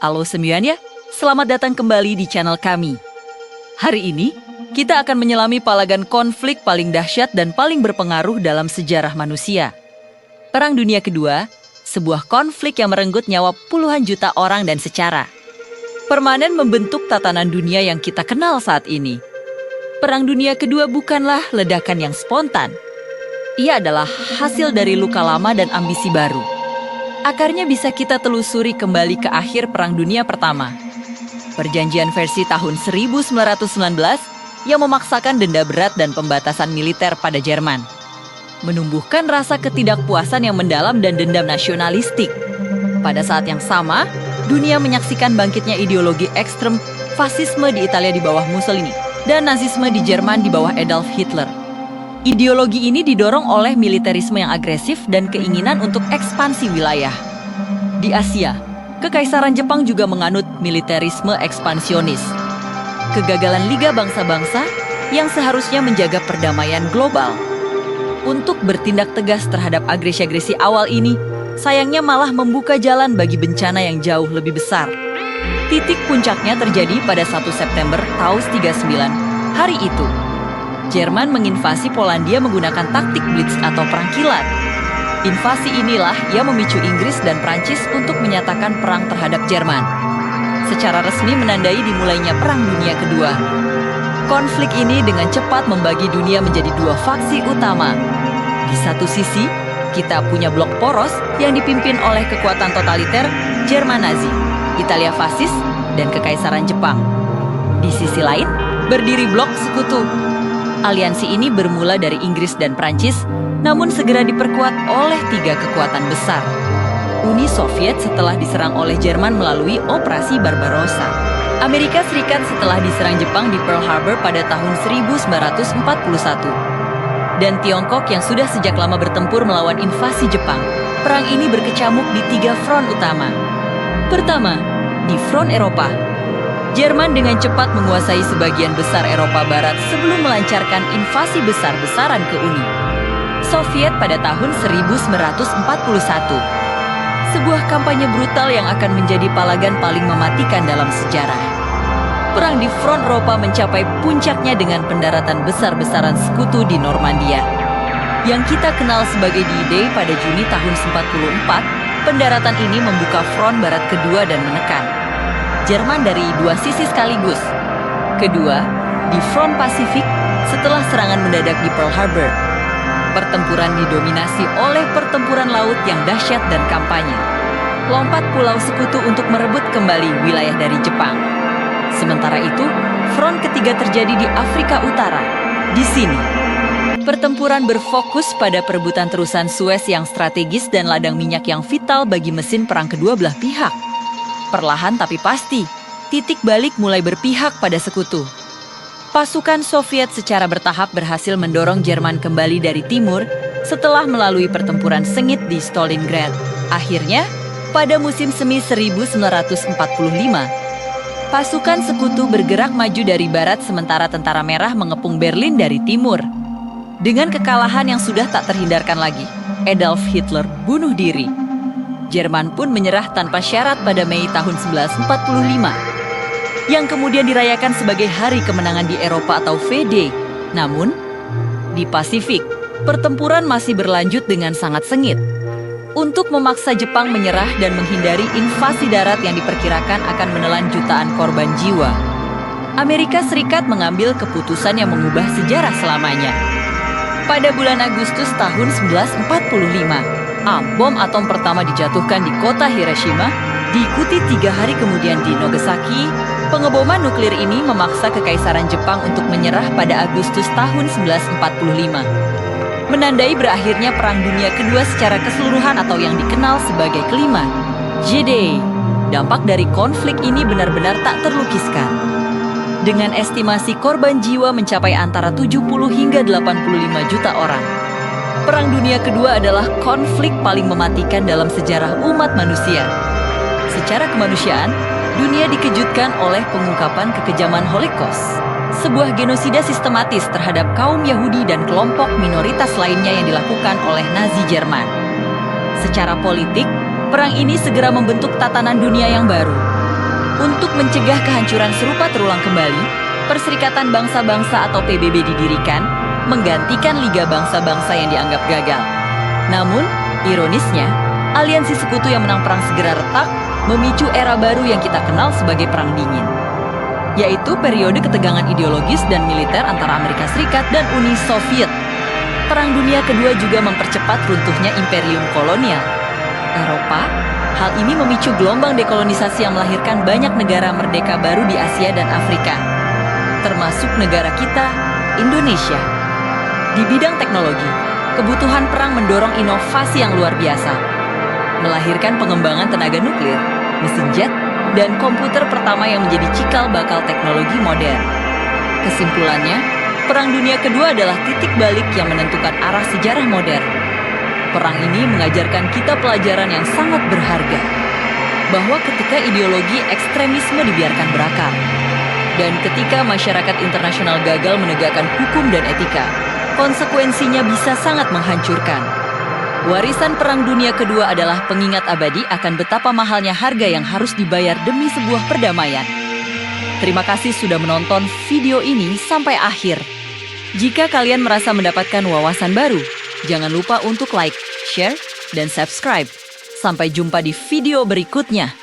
Halo semuanya, selamat datang kembali di channel kami. Hari ini, kita akan menyelami palagan konflik paling dahsyat dan paling berpengaruh dalam sejarah manusia. Perang Dunia Kedua, sebuah konflik yang merenggut nyawa puluhan juta orang dan secara permanen membentuk tatanan dunia yang kita kenal saat ini. Perang Dunia Kedua bukanlah ledakan yang spontan. Ia adalah hasil dari luka lama dan ambisi baru. Akarnya bisa kita telusuri kembali ke akhir Perang Dunia Pertama. Perjanjian versi tahun 1919 yang memaksakan denda berat dan pembatasan militer pada Jerman. Menumbuhkan rasa ketidakpuasan yang mendalam dan dendam nasionalistik. Pada saat yang sama, dunia menyaksikan bangkitnya ideologi ekstrem fasisme di Italia di bawah Mussolini dan Nazisme di Jerman di bawah Adolf Hitler. Ideologi ini didorong oleh militerisme yang agresif dan keinginan untuk ekspansi wilayah. Di Asia, Kekaisaran Jepang juga menganut militerisme ekspansionis. Kegagalan Liga Bangsa-Bangsa yang seharusnya menjaga perdamaian global. Untuk bertindak tegas terhadap agresi-agresi awal ini, sayangnya malah membuka jalan bagi bencana yang jauh lebih besar. Titik puncaknya terjadi pada 1 September tahun 39. Hari itu, Jerman menginvasi Polandia menggunakan taktik Blitz atau perang kilat. Invasi inilah yang memicu Inggris dan Prancis untuk menyatakan perang terhadap Jerman. Secara resmi menandai dimulainya Perang Dunia Kedua. Konflik ini dengan cepat membagi dunia menjadi dua faksi utama. Di satu sisi, kita punya blok poros yang dipimpin oleh kekuatan totaliter Jerman Nazi, Italia fasis, dan Kekaisaran Jepang. Di sisi lain, berdiri blok sekutu. Aliansi ini bermula dari Inggris dan Prancis, namun segera diperkuat oleh tiga kekuatan besar. Uni Soviet setelah diserang oleh Jerman melalui Operasi Barbarossa. Amerika Serikat setelah diserang Jepang di Pearl Harbor pada tahun 1941. Dan Tiongkok yang sudah sejak lama bertempur melawan invasi Jepang. Perang ini berkecamuk di tiga front utama. Pertama, di front Eropa. Jerman dengan cepat menguasai sebagian besar Eropa Barat sebelum melancarkan invasi besar-besaran ke Uni Soviet pada tahun 1941. Sebuah kampanye brutal yang akan menjadi palagan paling mematikan dalam sejarah. Perang di front Eropa mencapai puncaknya dengan pendaratan besar-besaran sekutu di Normandia. Yang kita kenal sebagai D-Day pada Juni tahun 1944, pendaratan ini membuka front Barat kedua dan menekan Jerman dari dua sisi sekaligus. Kedua, di front Pasifik setelah serangan mendadak di Pearl Harbor. Pertempuran didominasi oleh pertempuran laut yang dahsyat dan kampanye. Lompat pulau sekutu untuk merebut kembali wilayah dari Jepang. Sementara itu, front ketiga terjadi di Afrika Utara. Di sini, pertempuran berfokus pada perebutan terusan Suez yang strategis dan ladang minyak yang vital bagi mesin perang kedua belah pihak. Perlahan tapi pasti, titik balik mulai berpihak pada sekutu. Pasukan Soviet secara bertahap berhasil mendorong Jerman kembali dari timur setelah melalui pertempuran sengit di Stalingrad. Akhirnya, pada musim semi 1945, pasukan sekutu bergerak maju dari barat sementara Tentara Merah mengepung Berlin dari timur. Dengan kekalahan yang sudah tak terhindarkan lagi, Adolf Hitler bunuh diri. Jerman pun menyerah tanpa syarat pada Mei tahun 1945, yang kemudian dirayakan sebagai Hari Kemenangan di Eropa atau V-Day. Namun, di Pasifik, pertempuran masih berlanjut dengan sangat sengit. Untuk memaksa Jepang menyerah dan menghindari invasi darat yang diperkirakan akan menelan jutaan korban jiwa, Amerika Serikat mengambil keputusan yang mengubah sejarah selamanya. Pada bulan Agustus tahun 1945, bom atom pertama dijatuhkan di kota Hiroshima, diikuti 3 hari kemudian di Nagasaki. Pengeboman nuklir ini memaksa Kekaisaran Jepang untuk menyerah pada Agustus tahun 1945. Menandai berakhirnya Perang Dunia Kedua secara keseluruhan atau yang dikenal sebagai kelima, J-Day. Dampak dari konflik ini benar-benar tak terlukiskan. Dengan estimasi korban jiwa mencapai antara 70 hingga 85 juta orang. Perang Dunia Kedua adalah konflik paling mematikan dalam sejarah umat manusia. Secara kemanusiaan, dunia dikejutkan oleh pengungkapan kekejaman Holocaust, sebuah genosida sistematis terhadap kaum Yahudi dan kelompok minoritas lainnya yang dilakukan oleh Nazi Jerman. Secara politik, perang ini segera membentuk tatanan dunia yang baru. Untuk mencegah kehancuran serupa terulang kembali, Perserikatan Bangsa-Bangsa atau PBB didirikan, menggantikan Liga Bangsa-Bangsa yang dianggap gagal. Namun, ironisnya, aliansi sekutu yang menang perang segera retak, memicu era baru yang kita kenal sebagai Perang Dingin, yaitu periode ketegangan ideologis dan militer antara Amerika Serikat dan Uni Soviet. Perang Dunia Kedua juga mempercepat runtuhnya imperium kolonial Eropa. Hal ini memicu gelombang dekolonisasi yang melahirkan banyak negara merdeka baru di Asia dan Afrika, termasuk negara kita, Indonesia. Di bidang teknologi, kebutuhan perang mendorong inovasi yang luar biasa, melahirkan pengembangan tenaga nuklir, mesin jet, dan komputer pertama yang menjadi cikal bakal teknologi modern. Kesimpulannya, Perang Dunia Kedua adalah titik balik yang menentukan arah sejarah modern. Perang ini mengajarkan kita pelajaran yang sangat berharga, bahwa ketika ideologi ekstremisme dibiarkan berakar, dan ketika masyarakat internasional gagal menegakkan hukum dan etika, konsekuensinya bisa sangat menghancurkan. Warisan Perang Dunia Kedua adalah pengingat abadi akan betapa mahalnya harga yang harus dibayar demi sebuah perdamaian. Terima kasih sudah menonton video ini sampai akhir. Jika kalian merasa mendapatkan wawasan baru, jangan lupa untuk like, share, dan subscribe. Sampai jumpa di video berikutnya.